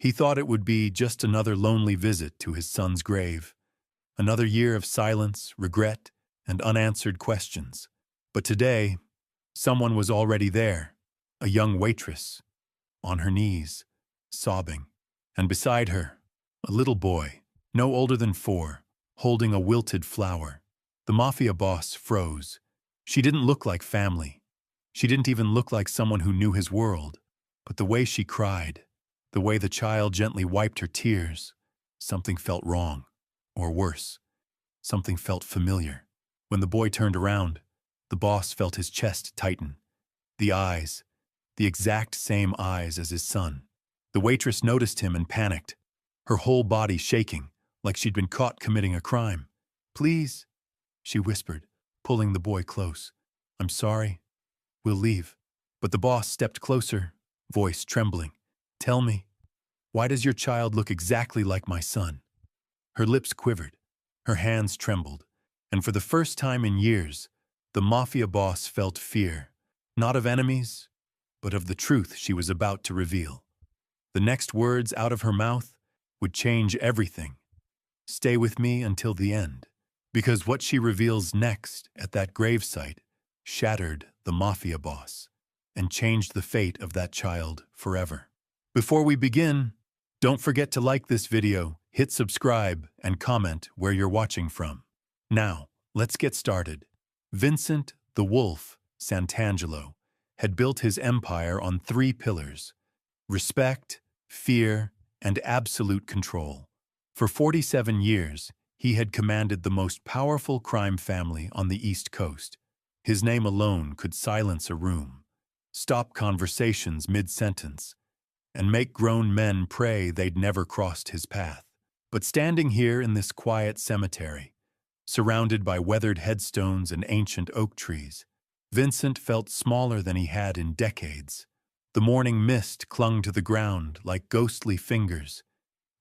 He thought it would be just another lonely visit to his son's grave, another year of silence, regret, and unanswered questions. But today, someone was already there, a young waitress, on her knees, sobbing, and beside her, a little boy, no older than 4, holding a wilted flower. The Mafia boss froze. She didn't look like family. She didn't even look like someone who knew his world. But the way she cried, the way the child gently wiped her tears, something felt wrong. Or worse, something felt familiar. When the boy turned around, the boss felt his chest tighten. The eyes, the exact same eyes as his son. The waitress noticed him and panicked, her whole body shaking, like she'd been caught committing a crime. "Please," she whispered, pulling the boy close. "I'm sorry. We'll leave." But the boss stepped closer, voice trembling. "Tell me, why does your child look exactly like my son?" Her lips quivered, her hands trembled, and for the first time in years, the Mafia boss felt fear, not of enemies, but of the truth she was about to reveal. The next words out of her mouth would change everything. "Stay with me until the end," because what she reveals next at that gravesite shattered the Mafia boss and changed the fate of that child forever. Before we begin, don't forget to like this video, hit subscribe, and comment where you're watching from. Now, let's get started. Vincent the Wolf Santangelo had built his empire on 3 pillars: respect, fear, and absolute control. For 47 years, he had commanded the most powerful crime family on the East Coast. His name alone could silence a room, stop conversations mid-sentence, and make grown men pray they'd never crossed his path. But standing here in this quiet cemetery, surrounded by weathered headstones and ancient oak trees, Vincent felt smaller than he had in decades. The morning mist clung to the ground like ghostly fingers,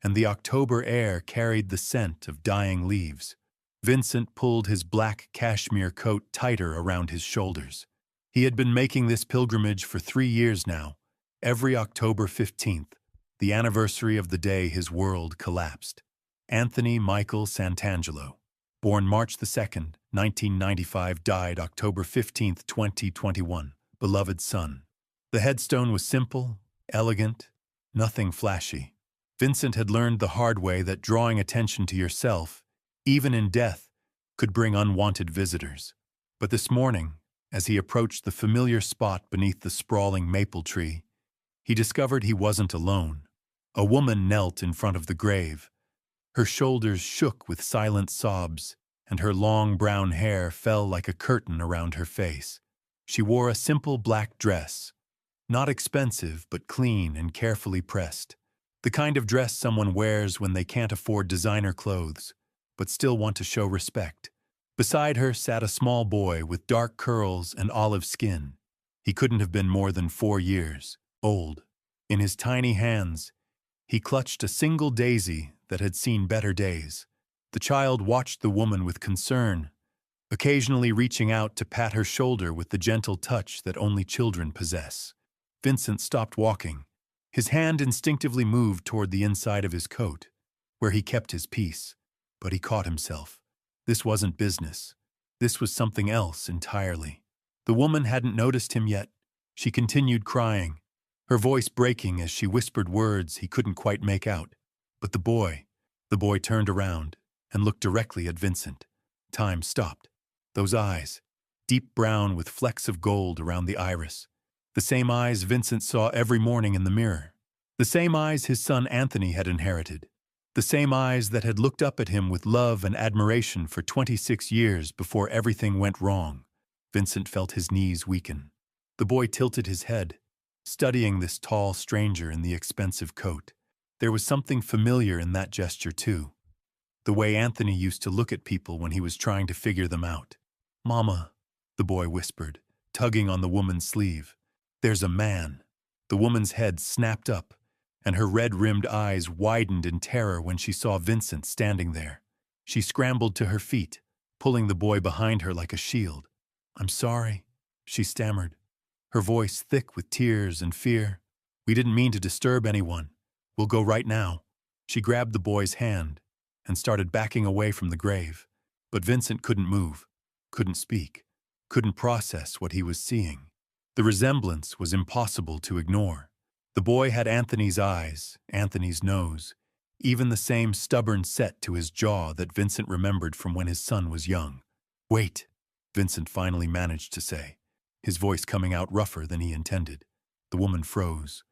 and the October air carried the scent of dying leaves. Vincent pulled his black cashmere coat tighter around his shoulders. He had been making this pilgrimage for 3 years now, every October 15th, the anniversary of the day his world collapsed. Anthony Michael Santangelo, born March 2nd, 1995, died October 15th, 2021, beloved son. The headstone was simple, elegant, nothing flashy. Vincent had learned the hard way that drawing attention to yourself, even in death, could bring unwanted visitors. But this morning, as he approached the familiar spot beneath the sprawling maple tree, he discovered he wasn't alone. A woman knelt in front of the grave. Her shoulders shook with silent sobs, and her long brown hair fell like a curtain around her face. She wore a simple black dress, not expensive but clean and carefully pressed. The kind of dress someone wears when they can't afford designer clothes, but still want to show respect. Beside her sat a small boy with dark curls and olive skin. He couldn't have been more than 4 years old. In his tiny hands, he clutched a single daisy that had seen better days. The child watched the woman with concern, occasionally reaching out to pat her shoulder with the gentle touch that only children possess. Vincent stopped walking. His hand instinctively moved toward the inside of his coat, where he kept his peace. But he caught himself. This wasn't business. This was something else entirely. The woman hadn't noticed him yet. She continued crying, her voice breaking as she whispered words he couldn't quite make out. But the boy turned around and looked directly at Vincent. Time stopped. Those eyes, deep brown with flecks of gold around the iris. The same eyes Vincent saw every morning in the mirror. The same eyes his son Anthony had inherited. The same eyes that had looked up at him with love and admiration for 26 years before everything went wrong. Vincent felt his knees weaken. The boy tilted his head, studying this tall stranger in the expensive coat. There was something familiar in that gesture, too. The way Anthony used to look at people when he was trying to figure them out. "Mama," the boy whispered, tugging on the woman's sleeve. "There's a man." The woman's head snapped up, and her red-rimmed eyes widened in terror when she saw Vincent standing there. She scrambled to her feet, pulling the boy behind her like a shield. "I'm sorry," she stammered, her voice thick with tears and fear. "We didn't mean to disturb anyone." We'll go right now. She grabbed the boy's hand and started backing away from the grave. But Vincent couldn't move, couldn't speak, couldn't process what he was seeing. The resemblance was impossible to ignore. The boy had Anthony's eyes, Anthony's nose, even the same stubborn set to his jaw that Vincent remembered from when his son was young. "Wait," Vincent finally managed to say, his voice coming out rougher than he intended. The woman froze,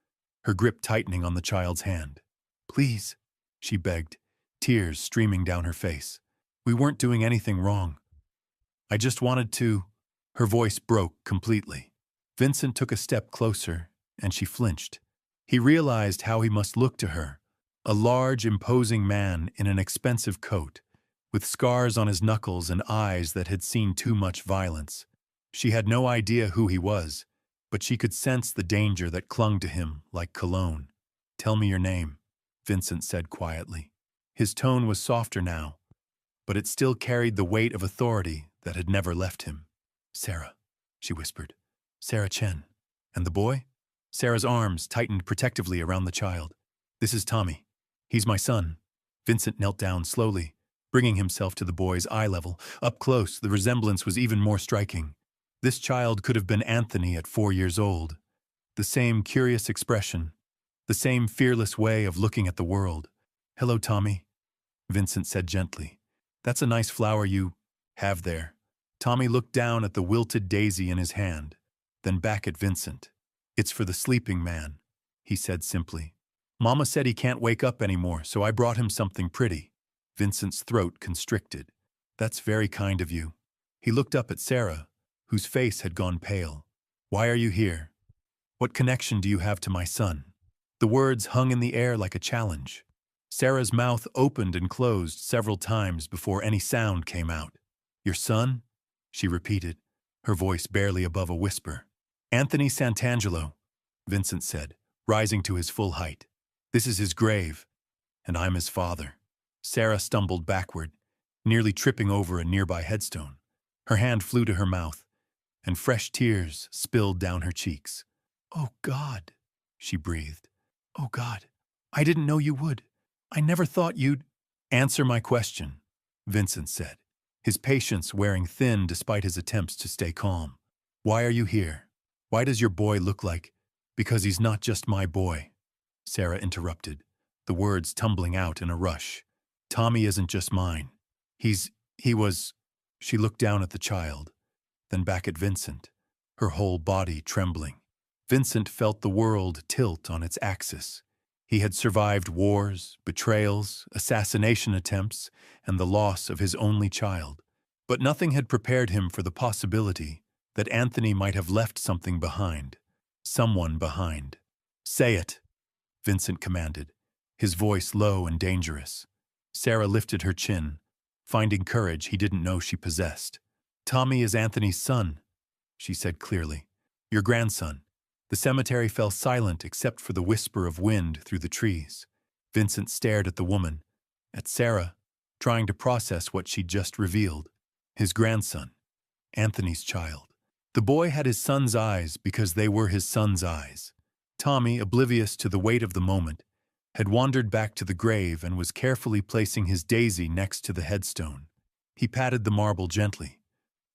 her grip tightening on the child's hand. "Please," she begged, tears streaming down her face. "We weren't doing anything wrong. I just wanted to—" Her voice broke completely. Vincent took a step closer, and she flinched. He realized how he must look to her, a large, imposing man in an expensive coat, with scars on his knuckles and eyes that had seen too much violence. She had no idea who he was, but she could sense the danger that clung to him like cologne. "Tell me your name," Vincent said quietly. His tone was softer now, but it still carried the weight of authority that had never left him. "Sarah," she whispered. "Sarah Chen." "And the boy?" Sarah's arms tightened protectively around the child. "This is Tommy. He's my son." Vincent knelt down slowly, bringing himself to the boy's eye level. Up close, the resemblance was even more striking. This child could have been Anthony at 4 years old. The same curious expression, the same fearless way of looking at the world. "Hello, Tommy," Vincent said gently. "That's a nice flower you have there." Tommy looked down at the wilted daisy in his hand, then back at Vincent. "It's for the sleeping man," he said simply. "Mama said he can't wake up anymore, so I brought him something pretty." Vincent's throat constricted. "That's very kind of you." He looked up at Sarah, whose face had gone pale. "Why are you here? What connection do you have to my son?" The words hung in the air like a challenge. Sarah's mouth opened and closed several times before any sound came out. "Your son?" she repeated, her voice barely above a whisper. "Anthony Santangelo," Vincent said, rising to his full height. "This is his grave, and I'm his father." Sarah stumbled backward, nearly tripping over a nearby headstone. Her hand flew to her mouth, and fresh tears spilled down her cheeks. "Oh, God," she breathed. "Oh, God, I didn't know you would. I never thought you'd—" "Answer my question," Vincent said, his patience wearing thin despite his attempts to stay calm. "Why are you here? Why does your boy look like—" "Because he's not just my boy," Sarah interrupted, the words tumbling out in a rush. "Tommy isn't just mine. He was—" She looked down at the child, then back at Vincent, her whole body trembling. Vincent felt the world tilt on its axis. He had survived wars, betrayals, assassination attempts, and the loss of his only child. But nothing had prepared him for the possibility that Anthony might have left something behind. Someone behind. "Say it," Vincent commanded, his voice low and dangerous. Sarah lifted her chin, finding courage he didn't know she possessed. "Tommy is Anthony's son," she said clearly. "Your grandson." The cemetery fell silent except for the whisper of wind through the trees. Vincent stared at the woman, at Sarah, trying to process what she'd just revealed. His grandson, Anthony's child. The boy had his son's eyes because they were his son's eyes. Tommy, oblivious to the weight of the moment, had wandered back to the grave and was carefully placing his daisy next to the headstone. He patted the marble gently,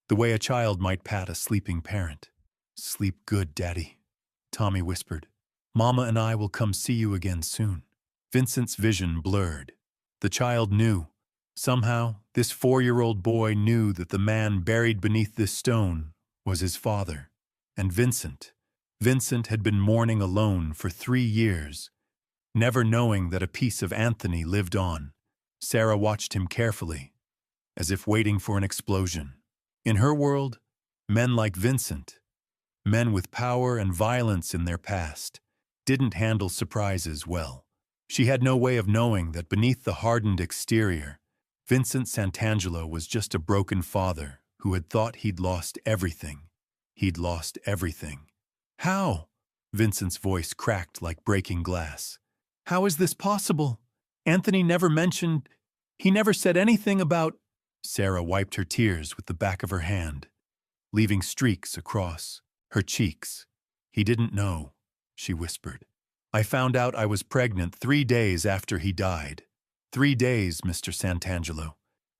the way a child might pat a sleeping parent. "Sleep good, Daddy," Tommy whispered. "Mama and I will come see you again soon." Vincent's vision blurred. The child knew. Somehow, this 4-year-old boy knew that the man buried beneath this stone was his father. And Vincent had been mourning alone for 3 years, never knowing that a piece of Anthony lived on. Sarah watched him carefully, as if waiting for an explosion. In her world, men like Vincent, men with power and violence in their past, didn't handle surprises well. She had no way of knowing that beneath the hardened exterior, Vincent Santangelo was just a broken father who had thought he'd lost everything. He'd lost everything. "How?" Vincent's voice cracked like breaking glass. "How is this possible? Anthony never mentioned— he never said anything about—" Sarah wiped her tears with the back of her hand, leaving streaks across her cheeks. "He didn't know," she whispered. I found out I was pregnant 3 days after he died. 3 days, Mr. Santangelo.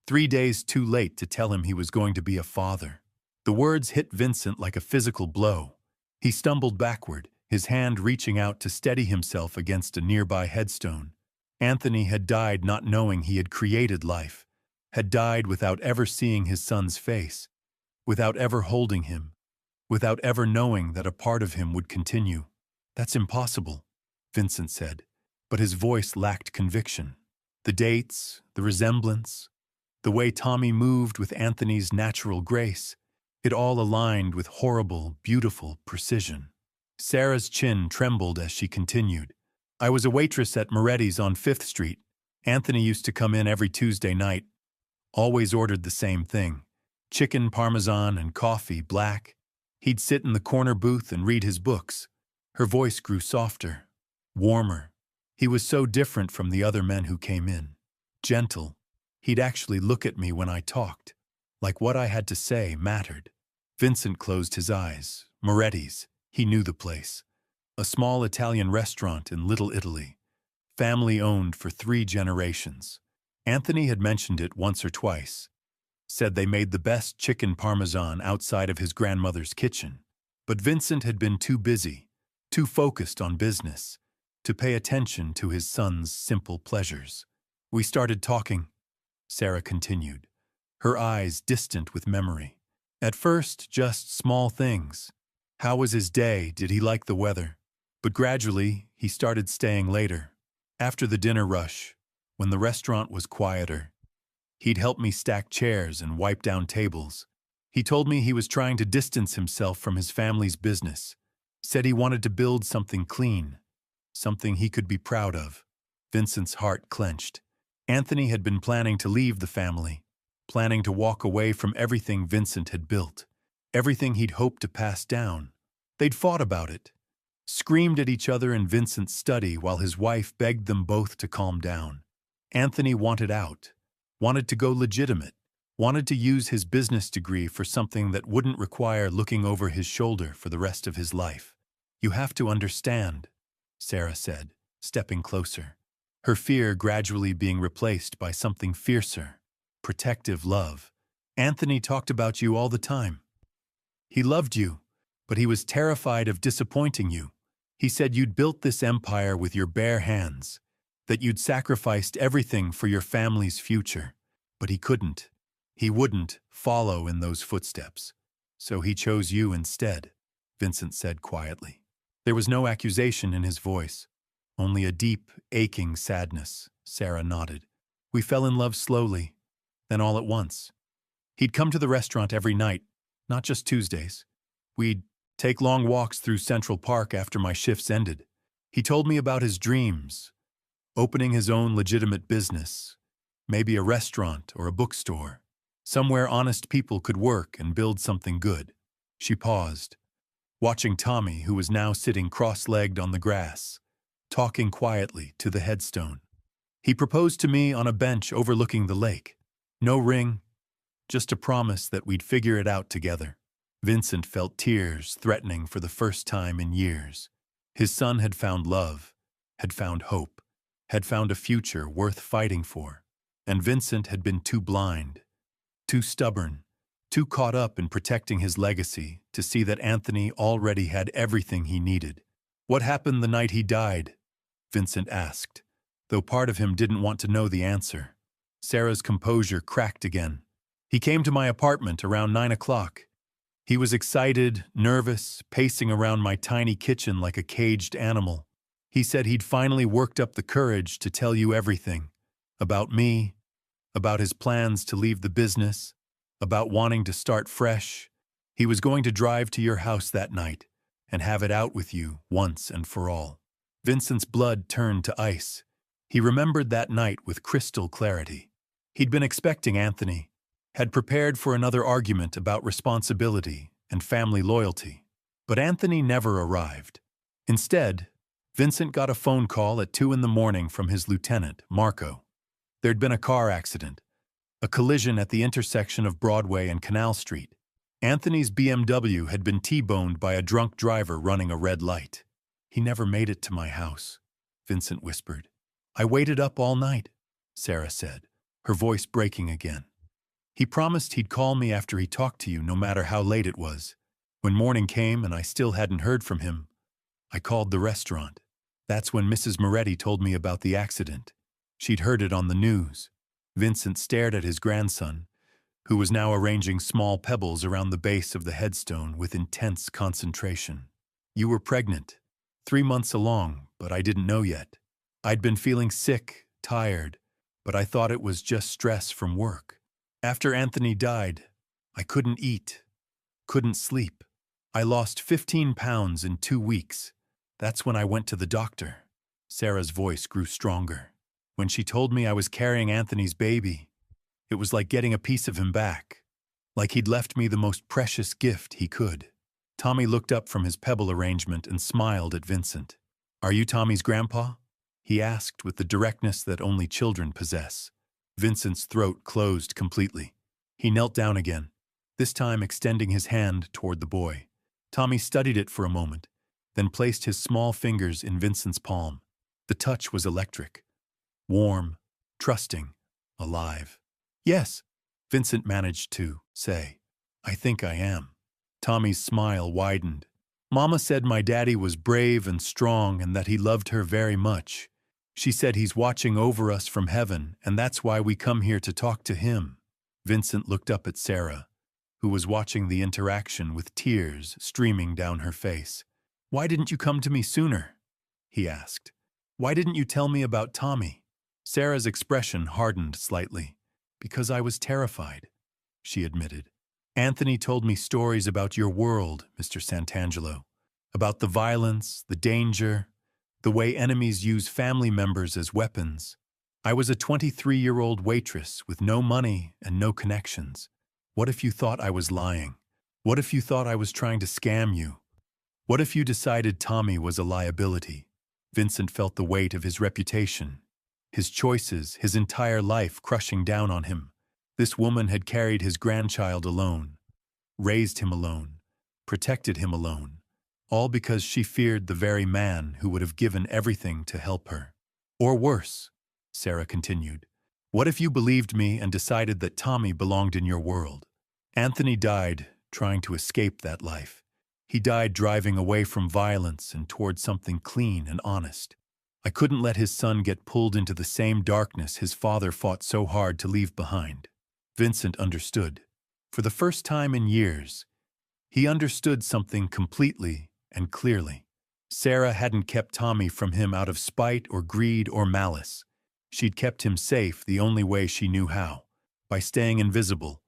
3 days too late to tell him he was going to be a father. The words hit Vincent like a physical blow. He stumbled backward, his hand reaching out to steady himself against a nearby headstone. Anthony had died not knowing he had created life, had died without ever seeing his son's face, without ever holding him, without ever knowing that a part of him would continue. That's impossible, Vincent said, but his voice lacked conviction. The dates, the resemblance, the way Tommy moved with Anthony's natural grace, it all aligned with horrible, beautiful precision. Sarah's chin trembled as she continued. I was a waitress at Moretti's on 5th Street. Anthony used to come in every Tuesday night. Always ordered the same thing. Chicken parmesan and coffee black. He'd sit in the corner booth and read his books. Her voice grew softer, warmer. He was so different from the other men who came in. Gentle. He'd actually look at me when I talked, like what I had to say mattered. Vincent closed his eyes. Moretti's. He knew the place. A small Italian restaurant in Little Italy. Family-owned for 3 generations. Anthony had mentioned it once or twice. Said they made the best chicken parmesan outside of his grandmother's kitchen. But Vincent had been too busy, too focused on business, to pay attention to his son's simple pleasures. We started talking, Sarah continued, her eyes distant with memory. At first, just small things. How was his day? Did he like the weather? But gradually, he started staying later. After the dinner rush, when the restaurant was quieter, he'd help me stack chairs and wipe down tables. He told me he was trying to distance himself from his family's business. Said he wanted to build something clean, something he could be proud of. Vincent's heart clenched. Anthony had been planning to leave the family, planning to walk away from everything Vincent had built, everything he'd hoped to pass down. They'd fought about it, screamed at each other in Vincent's study while his wife begged them both to calm down. Anthony wanted out, wanted to go legitimate, wanted to use his business degree for something that wouldn't require looking over his shoulder for the rest of his life. You have to understand, Sarah said, stepping closer, her fear gradually being replaced by something fiercer, protective love. Anthony talked about you all the time. He loved you, but he was terrified of disappointing you. He said you'd built this empire with your bare hands, that you'd sacrificed everything for your family's future, but he couldn't. He wouldn't follow in those footsteps. So he chose you instead, Vincent said quietly. There was no accusation in his voice, only a deep, aching sadness. Sarah nodded. We fell in love slowly, then all at once. He'd come to the restaurant every night, not just Tuesdays. We'd take long walks through Central Park after my shifts ended. He told me about his dreams, opening his own legitimate business, maybe a restaurant or a bookstore, somewhere honest people could work and build something good. She paused, watching Tommy, who was now sitting cross-legged on the grass, talking quietly to the headstone. He proposed to me on a bench overlooking the lake. No ring, just a promise that we'd figure it out together. Vincent felt tears threatening for the first time in years. His son had found love, had found hope, had found a future worth fighting for. And Vincent had been too blind, too stubborn, too caught up in protecting his legacy to see that Anthony already had everything he needed. What happened the night he died? Vincent asked, though part of him didn't want to know the answer. Sarah's composure cracked again. He came to my apartment around 9 o'clock. He was excited, nervous, pacing around my tiny kitchen like a caged animal. He said he'd finally worked up the courage to tell you everything. About me, about his plans to leave the business, about wanting to start fresh. He was going to drive to your house that night and have it out with you once and for all. Vincent's blood turned to ice. He remembered that night with crystal clarity. He'd been expecting Anthony, had prepared for another argument about responsibility and family loyalty. But Anthony never arrived. Instead, Vincent got a phone call at 2 a.m. from his lieutenant, Marco. There'd been a car accident, a collision at the intersection of Broadway and Canal Street. Anthony's BMW had been T-boned by a drunk driver running a red light. He never made it to my house, Vincent whispered. I waited up all night, Sarah said, her voice breaking again. He promised he'd call me after he talked to you, no matter how late it was. When morning came and I still hadn't heard from him, I called the restaurant. That's when Mrs. Moretti told me about the accident. She'd heard it on the news. Vincent stared at his grandson, who was now arranging small pebbles around the base of the headstone with intense concentration. You were pregnant, 3 months along, but I didn't know yet. I'd been feeling sick, tired, but I thought it was just stress from work. After Anthony died, I couldn't eat, couldn't sleep. I lost 15 pounds in 2 weeks. That's when I went to the doctor. Sarah's voice grew stronger. When she told me I was carrying Anthony's baby, it was like getting a piece of him back, like he'd left me the most precious gift he could. Tommy looked up from his pebble arrangement and smiled at Vincent. Are you Tommy's grandpa? He asked with the directness that only children possess. Vincent's throat closed completely. He knelt down again, this time extending his hand toward the boy. Tommy studied it for a moment, then placed his small fingers in Vincent's palm. The touch was electric, warm, trusting, alive. Yes, Vincent managed to say. I think I am. Tommy's smile widened. Mama said my daddy was brave and strong and that he loved her very much. She said he's watching over us from heaven, and that's why we come here to talk to him. Vincent looked up at Sarah, who was watching the interaction with tears streaming down her face. Why didn't you come to me sooner? He asked. Why didn't you tell me about Tommy? Sarah's expression hardened slightly. Because I was terrified, she admitted. Anthony told me stories about your world, Mr. Santangelo, about the violence, the danger, the way enemies use family members as weapons. I was a 23-year-old waitress with no money and no connections. What if you thought I was lying? What if you thought I was trying to scam you? What if you decided Tommy was a liability? Vincent felt the weight of his reputation, his choices, his entire life crushing down on him. This woman had carried his grandchild alone, raised him alone, protected him alone, all because she feared the very man who would have given everything to help her. Or worse, Sarah continued, what if you believed me and decided that Tommy belonged in your world? Anthony died trying to escape that life. He died driving away from violence and toward something clean and honest. I couldn't let his son get pulled into the same darkness his father fought so hard to leave behind. Vincent understood. For the first time in years, he understood something completely and clearly. Sarah hadn't kept Tommy from him out of spite or greed or malice. She'd kept him safe the only way she knew how, by staying invisible,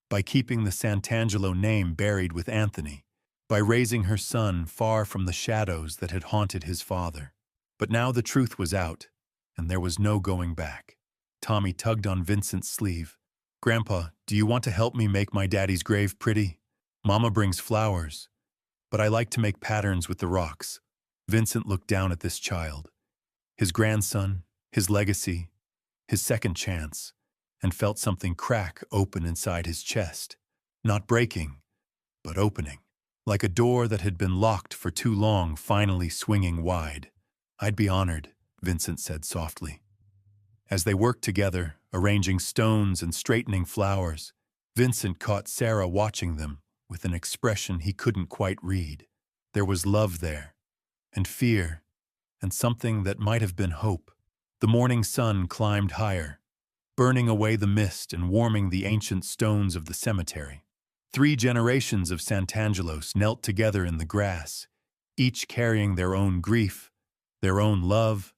by keeping the Santangelo name buried with Anthony, by raising her son far from the shadows that had haunted his father. But now the truth was out, and there was no going back. Tommy tugged on Vincent's sleeve. Grandpa, do you want to help me make my daddy's grave pretty? Mama brings flowers, but I like to make patterns with the rocks. Vincent looked down at this child, his grandson, his legacy, his second chance, and felt something crack open inside his chest. Not breaking, but opening, like a door that had been locked for too long finally swinging wide. I'd be honored, Vincent said softly. As they worked together, arranging stones and straightening flowers, Vincent caught Sarah watching them with an expression he couldn't quite read. There was love there, and fear, and something that might have been hope. The morning sun climbed higher, burning away the mist and warming the ancient stones of the cemetery. 3 generations of Santangelos knelt together in the grass, each carrying their own grief, their own love,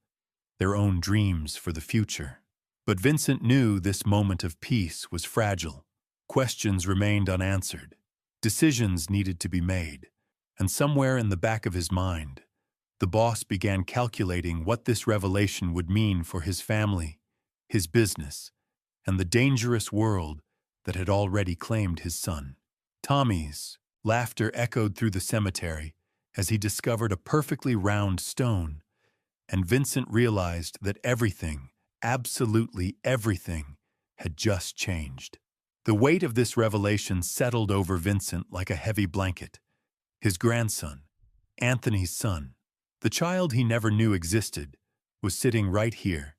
their own dreams for the future. But Vincent knew this moment of peace was fragile. Questions remained unanswered. Decisions needed to be made. And somewhere in the back of his mind, the boss began calculating what this revelation would mean for his family, his business, and the dangerous world that had already claimed his son. Tommy's laughter echoed through the cemetery as he discovered a perfectly round stone, and Vincent realized that everything, absolutely everything, had just changed. The weight of this revelation settled over Vincent like a heavy blanket. His grandson, Anthony's son, The child he never knew existed was sitting right here,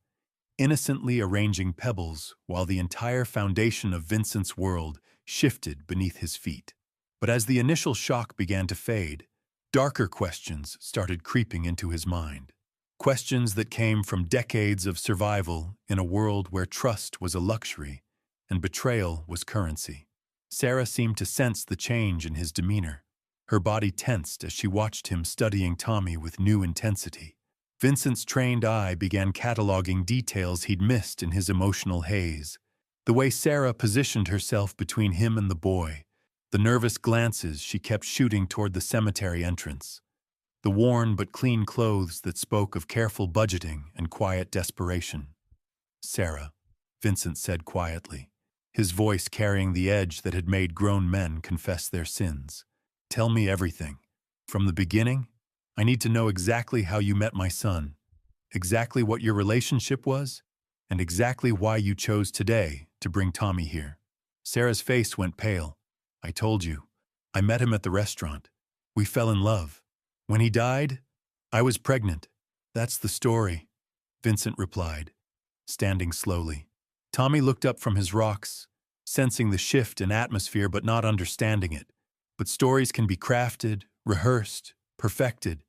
innocently arranging pebbles while the entire foundation of Vincent's world shifted beneath his feet. But as the initial shock began to fade, darker questions started creeping into his mind. Questions that came from decades of survival in a world where trust was a luxury and betrayal was currency. Sarah seemed to sense the change in his demeanor. Her body tensed as she watched him studying Tommy with new intensity. Vincent's trained eye began cataloging details he'd missed in his emotional haze. The way Sarah positioned herself between him and the boy, the nervous glances she kept shooting toward the cemetery entrance, the worn but clean clothes that spoke of careful budgeting and quiet desperation. "Sarah," Vincent said quietly, his voice carrying the edge that had made grown men confess their sins. "Tell me everything. From the beginning? I need to know exactly how you met my son, exactly what your relationship was, and exactly why you chose today to bring Tommy here." Sarah's face went pale. "I told you. I met him at the restaurant. We fell in love. When he died, I was pregnant. That's the story," Vincent replied, standing slowly. Tommy looked up from his rocks, sensing the shift in atmosphere but not understanding it. But stories can be crafted, rehearsed, perfected.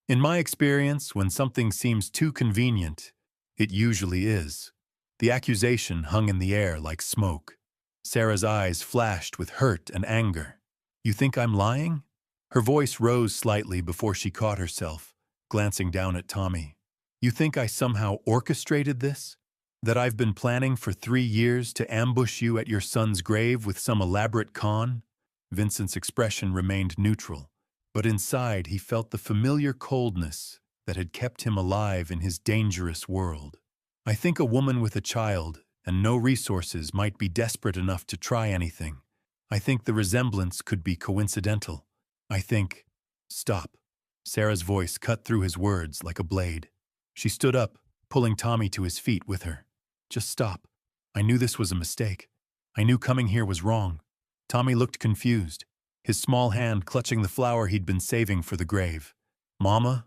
In my experience, when something seems too convenient, it usually is. The accusation hung in the air like smoke. Sarah's eyes flashed with hurt and anger. "You think I'm lying?" Her voice rose slightly before she caught herself, glancing down at Tommy. "You think I somehow orchestrated this? That I've been planning for 3 years to ambush you at your son's grave with some elaborate con?" Vincent's expression remained neutral, but inside he felt the familiar coldness that had kept him alive in his dangerous world. "I think a woman with a child and no resources might be desperate enough to try anything. I think the resemblance could be coincidental. I think—" "Stop." Sarah's voice cut through his words like a blade. She stood up, pulling Tommy to his feet with her. "Just stop. I knew this was a mistake. I knew coming here was wrong." Tommy looked confused, his small hand clutching the flower he'd been saving for the grave. "Mama,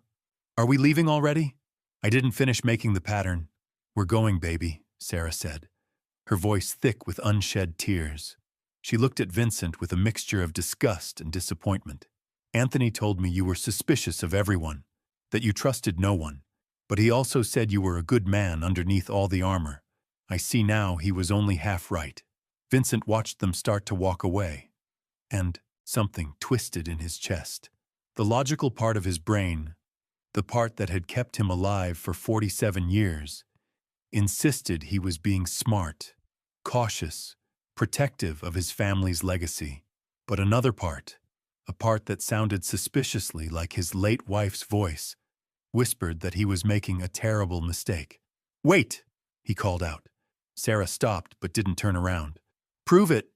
are we leaving already? I didn't finish making the pattern." "We're going, baby," Sarah said, her voice thick with unshed tears. She looked at Vincent with a mixture of disgust and disappointment. "Anthony told me you were suspicious of everyone, that you trusted no one. But he also said you were a good man underneath all the armor. I see now he was only half right." Vincent watched them start to walk away, and something twisted in his chest. The logical part of his brain, the part that had kept him alive for 47 years, insisted he was being smart, cautious, protective of his family's legacy. But another part, a part that sounded suspiciously like his late wife's voice, whispered that he was making a terrible mistake. "Wait!" he called out. Sarah stopped but didn't turn around. "Prove it,"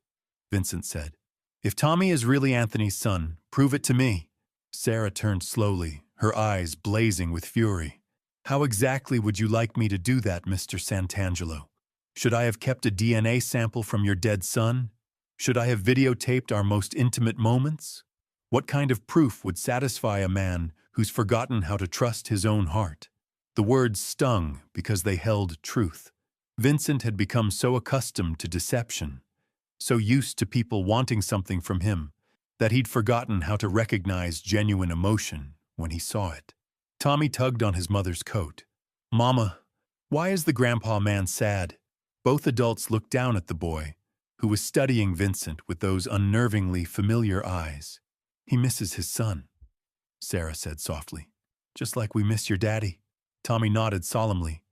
Vincent said. "If Tommy is really Anthony's son, prove it to me." Sarah turned slowly, her eyes blazing with fury. "How exactly would you like me to do that, Mr. Santangelo? Should I have kept a DNA sample from your dead son? Should I have videotaped our most intimate moments? What kind of proof would satisfy a man who's forgotten how to trust his own heart?" The words stung because they held truth. Vincent had become so accustomed to deception, so used to people wanting something from him, that he'd forgotten how to recognize genuine emotion when he saw it. Tommy tugged on his mother's coat. "Mama, why is the grandpa man sad?" Both adults looked down at the boy, who was studying Vincent with those unnervingly familiar eyes. "He misses his son," Sarah said softly. "Just like we miss your daddy." Tommy nodded solemnly,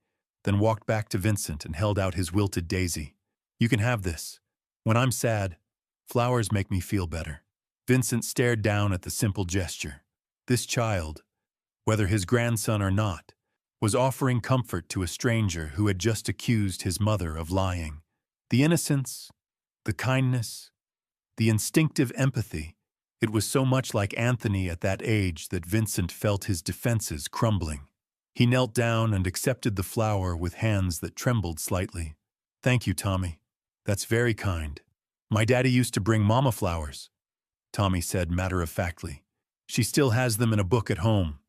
then walked back to Vincent and held out his wilted daisy. "You can have this. When I'm sad, flowers make me feel better." Vincent stared down at the simple gesture. This child, whether his grandson or not, was offering comfort to a stranger who had just accused his mother of lying. The innocence, the kindness, the instinctive empathy, it was so much like Anthony at that age that Vincent felt his defenses crumbling. He knelt down and accepted the flower with hands that trembled slightly. "Thank you, Tommy. That's very kind. My daddy used to bring Mama flowers," Tommy said matter-of-factly. "She still has them in a book at home.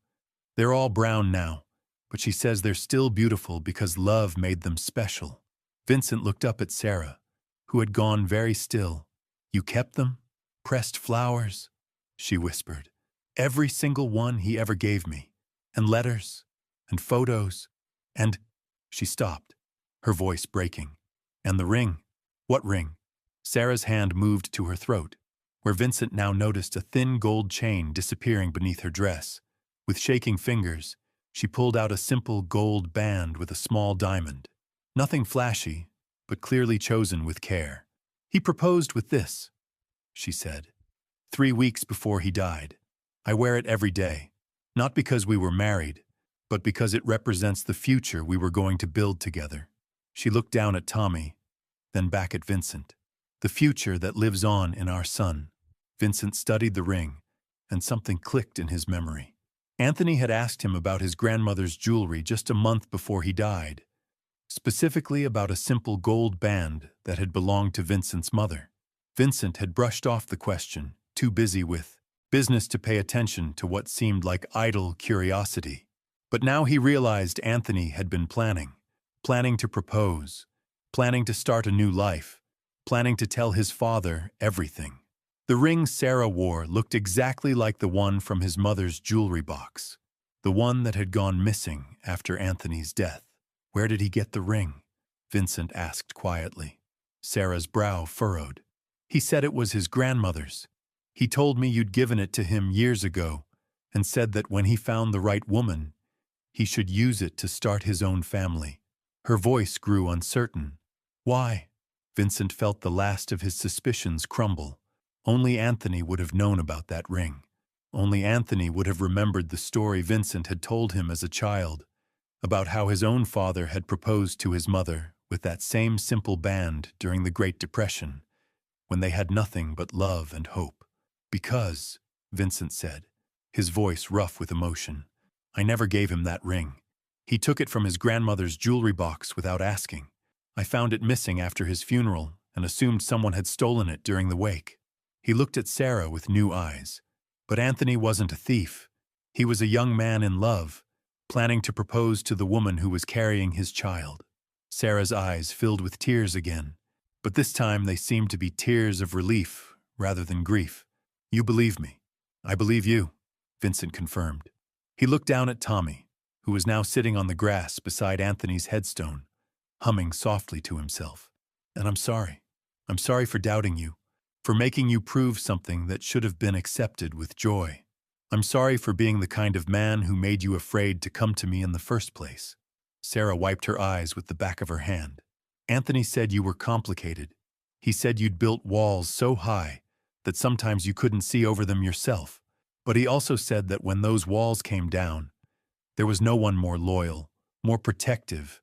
They're all brown now, but she says they're still beautiful because love made them special. Vincent looked up at Sarah, who had gone very still. You kept them? Pressed flowers? She whispered. Every single one he ever gave me. And letters. And photos. And… She stopped, her voice breaking. And the ring? What ring? Sarah's hand moved to her throat, where Vincent now noticed a thin gold chain disappearing beneath her dress. With shaking fingers, she pulled out a simple gold band with a small diamond. Nothing flashy, but clearly chosen with care. He proposed with this, she said, 3 weeks before he died. I wear it every day, not because we were married, but because it represents the future we were going to build together. She looked down at Tommy, then back at Vincent. The future that lives on in our son. Vincent studied the ring, and something clicked in his memory. Anthony had asked him about his grandmother's jewelry just a month before he died, specifically about a simple gold band that had belonged to Vincent's mother. Vincent had brushed off the question, too busy with business to pay attention to what seemed like idle curiosity. But now he realized Anthony had been planning to propose, planning to start a new life, planning to tell his father everything. The ring Sarah wore looked exactly like the one from his mother's jewelry box, the one that had gone missing after Anthony's death. Where did he get the ring? Vincent asked quietly. Sarah's brow furrowed. He said it was his grandmother's. He told me you'd given it to him years ago and said that when he found the right woman, he should use it to start his own family. Her voice grew uncertain. Why? Vincent felt the last of his suspicions crumble. Only Anthony would have known about that ring. Only Anthony would have remembered the story Vincent had told him as a child, about how his own father had proposed to his mother with that same simple band during the Great Depression, when they had nothing but love and hope. Because, Vincent said, his voice rough with emotion, I never gave him that ring. He took it from his grandmother's jewelry box without asking. I found it missing after his funeral and assumed someone had stolen it during the wake. He looked at Sarah with new eyes. But Anthony wasn't a thief. He was a young man in love, planning to propose to the woman who was carrying his child. Sarah's eyes filled with tears again, but this time they seemed to be tears of relief rather than grief. You believe me. I believe you, Vincent confirmed. He looked down at Tommy, who was now sitting on the grass beside Anthony's headstone, humming softly to himself. And I'm sorry. I'm sorry for doubting you, for making you prove something that should have been accepted with joy. I'm sorry for being the kind of man who made you afraid to come to me in the first place. Sarah wiped her eyes with the back of her hand. Anthony said you were complicated. He said you'd built walls so high that sometimes you couldn't see over them yourself. But he also said that when those walls came down, there was no one more loyal, more protective,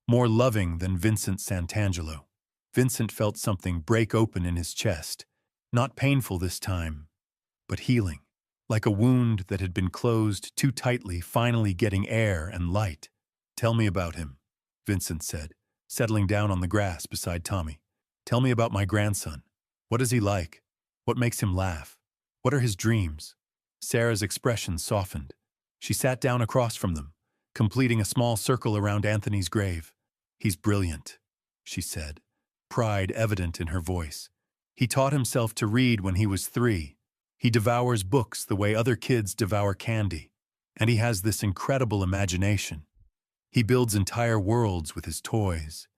more loving than Vincent Santangelo. Vincent felt something break open in his chest, not painful this time, but healing, like a wound that had been closed too tightly finally getting air and light. Tell me about him, Vincent said, settling down on the grass beside Tommy. Tell me about my grandson. What is he like? What makes him laugh? What are his dreams? Sarah's expression softened. She sat down across from them, completing a small circle around Anthony's grave. He's brilliant, she said, pride evident in her voice. He taught himself to read when he was 3. He devours books the way other kids devour candy, and he has this incredible imagination. He builds entire worlds with his toys,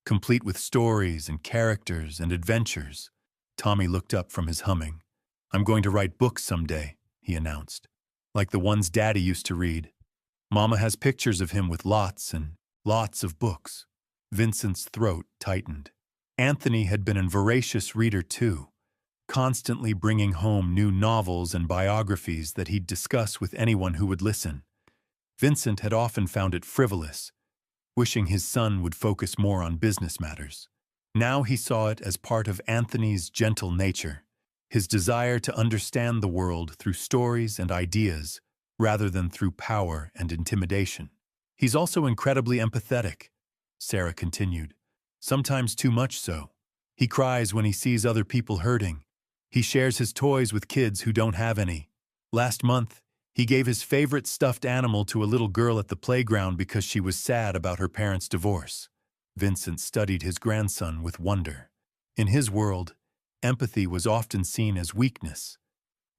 complete with stories and characters and adventures. Tommy looked up from his humming. I'm going to write books someday, he announced, like the ones Daddy used to read. Mama has pictures of him with lots and lots of books. Vincent's throat tightened. Anthony had been a voracious reader too, constantly bringing home new novels and biographies that he'd discuss with anyone who would listen. Vincent had often found it frivolous, wishing his son would focus more on business matters. Now he saw it as part of Anthony's gentle nature, his desire to understand the world through stories and ideas rather than through power and intimidation. He's also incredibly empathetic, Sarah continued, sometimes too much so. He cries when he sees other people hurting. He shares his toys with kids who don't have any. Last month, He gave his favorite stuffed animal to a little girl at the playground because she was sad about her parents' divorce. Vincent studied his grandson with wonder. In his world, empathy was often seen as weakness.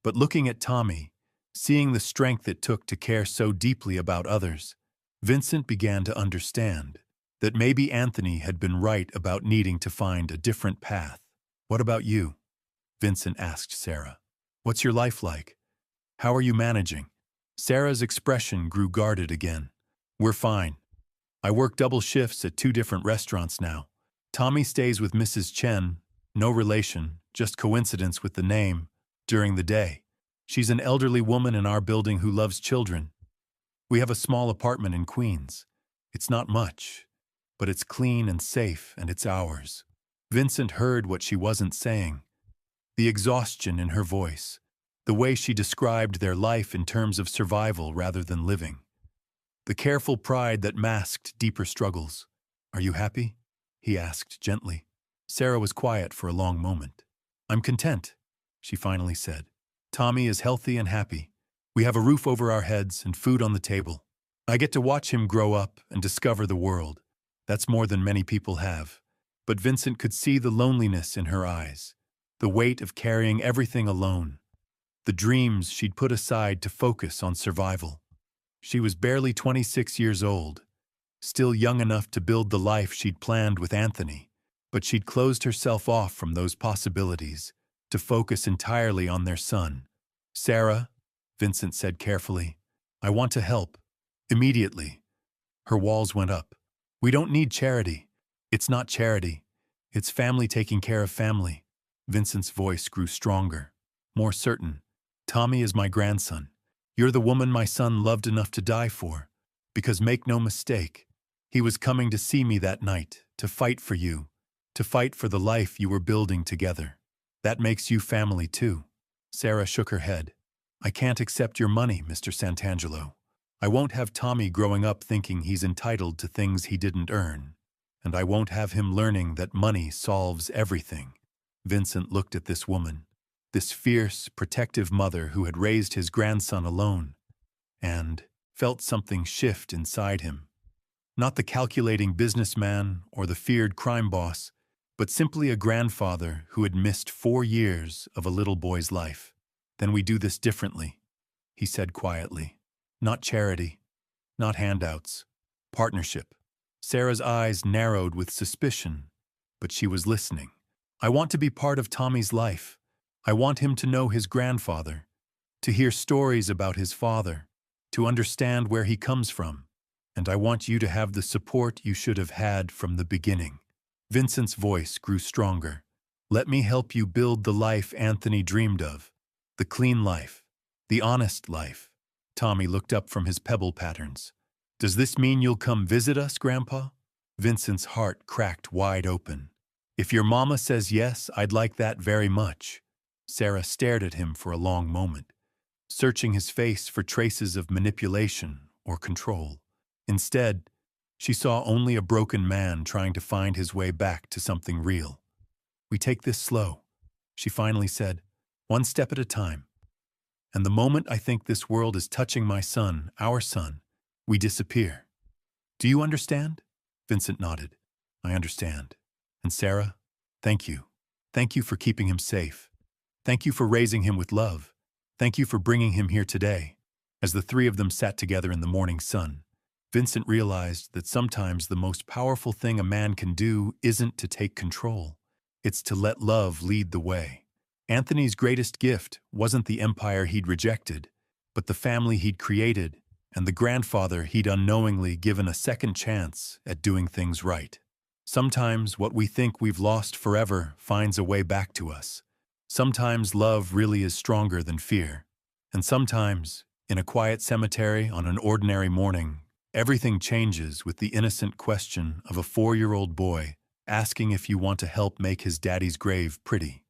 But looking at Tommy, seeing the strength it took to care so deeply about others, Vincent began to understand that maybe Anthony had been right about needing to find a different path. "What about you?" Vincent asked Sarah. "What's your life like? How are you managing?" Sarah's expression grew guarded again. "We're fine. I work double shifts at 2 different restaurants now. Tommy stays with Mrs. Chen, no relation, just coincidence with the name, during the day. She's an elderly woman in our building who loves children. We have a small apartment in Queens. It's not much, but it's clean and safe, and it's ours." Vincent heard what she wasn't saying. The exhaustion in her voice, the way she described their life in terms of survival rather than living. The careful pride that masked deeper struggles. "Are you happy?" he asked gently. Sarah was quiet for a long moment. "I'm content," she finally said. "Tommy is healthy and happy. We have a roof over our heads and food on the table. I get to watch him grow up and discover the world. That's more than many people have." But Vincent could see the loneliness in her eyes, the weight of carrying everything alone, the dreams she'd put aside to focus on survival. She was barely 26 years old, still young enough to build the life she'd planned with Anthony, but she'd closed herself off from those possibilities to focus entirely on their son. "Sarah," Vincent said carefully, "I want to help. Immediately." Her walls went up. "We don't need charity. It's not charity. It's family taking care of family." Vincent's voice grew stronger, more certain. "Tommy is my grandson. You're the woman my son loved enough to die for. Because make no mistake, he was coming to see me that night, to fight for you, to fight for the life you were building together. That makes you family too." Sarah shook her head. "I can't accept your money, Mr. Santangelo. I won't have Tommy growing up thinking he's entitled to things he didn't earn. And I won't have him learning that money solves everything." Vincent looked at this woman, this fierce, protective mother who had raised his grandson alone, and felt something shift inside him. Not the calculating businessman or the feared crime boss, but simply a grandfather who had missed 4 years of a little boy's life. "Then we do this differently," he said quietly. "Not charity, not handouts, partnership." Sarah's eyes narrowed with suspicion, but she was listening. "I want to be part of Tommy's life. I want him to know his grandfather, to hear stories about his father, to understand where he comes from. And I want you to have the support you should have had from the beginning." Vincent's voice grew stronger. "Let me help you build the life Anthony dreamed of, the clean life, the honest life." Tommy looked up from his pebble patterns. "Does this mean you'll come visit us, Grandpa?" Vincent's heart cracked wide open. "If your mama says yes, I'd like that very much." Sarah stared at him for a long moment, searching his face for traces of manipulation or control. Instead, she saw only a broken man trying to find his way back to something real. "We take this slow," she finally said, "one step at a time. And the moment I think this world is touching my son, our son, we disappear. Do you understand?" Vincent nodded. "I understand. And Sarah, thank you. Thank you for keeping him safe. Thank you for raising him with love. Thank you for bringing him here today." As the 3 of them sat together in the morning sun, Vincent realized that sometimes the most powerful thing a man can do isn't to take control. It's to let love lead the way. Anthony's greatest gift wasn't the empire he'd rejected, but the family he'd created and the grandfather he'd unknowingly given a second chance at doing things right. Sometimes what we think we've lost forever finds a way back to us. Sometimes love really is stronger than fear. And sometimes, in a quiet cemetery on an ordinary morning, everything changes with the innocent question of a 4-year-old boy asking if you want to help make his daddy's grave pretty.